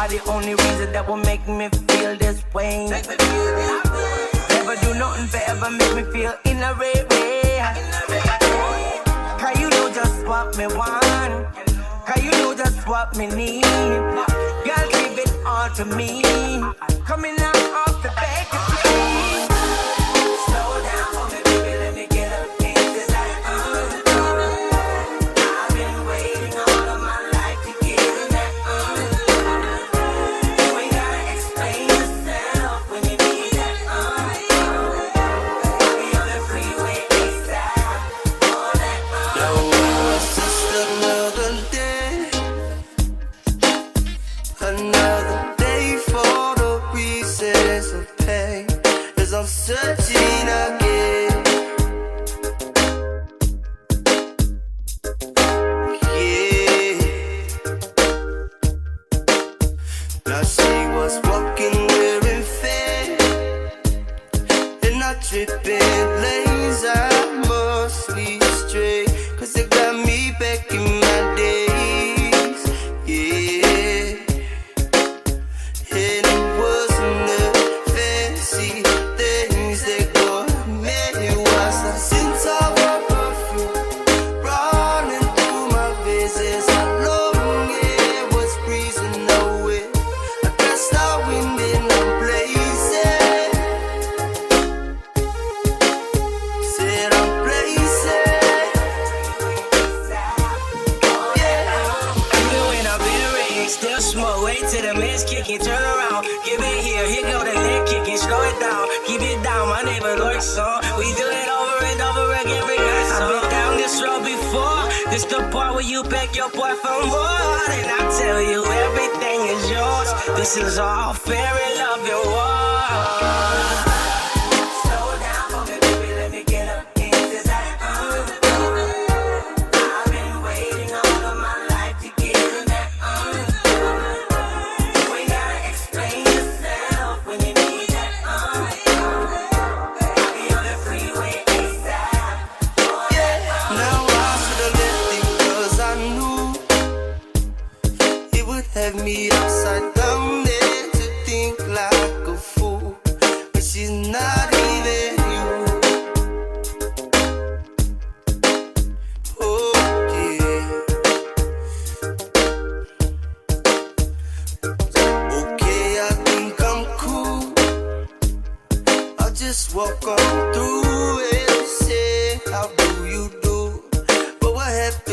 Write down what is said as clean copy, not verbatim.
are the only reason that will make me feel this way. Never do nothing forever make me feel in a way. Cause you know just what me want. Cause you know just what me need. Girl, give it all to me. Coming out off the bed to please. Slow down for me, baby, let me get up into that. I've been waiting all of my life to get in that. You ain't gotta explain yourself when you need that. I'll be on the freeway ASAP, all that. Yo, it's just another day, another day for the pieces of pain, as I'm searching again. Yeah. Now she was walking wearing fair, and not tripping lanes I must lead straight, cause it got me back in my days. Yeah. And it wasn't the fancy things that got me. It was the scent of her perfume running through my veins as her long hair was breezing away. I guess the wind in a blazing. Said I'm blazing. Yeah. Even when I've been raised, still smoke. Wait till the mist kicking, turn around. Give it here go the leg kicking, slow it down. Keep it down, my neighbor lurks on. We do it over and over again, rehearse. I've been down this road before. This the part where you beg your boy for more. And I tell you, everything is yours. This is all fair and love and war. Slow down for me, baby, let me get up into that. I've been waiting all of my life to get in that. You ain't gotta explain yourself when you need that. I'll be on the freeway ASAP. Now I should've left it, cause I knew it would have me upside down there to think like a fool. But she's not even you. Oh yeah. Okay, I think I'm cool. I'll just walk on through it and say, how do you do? But what happened?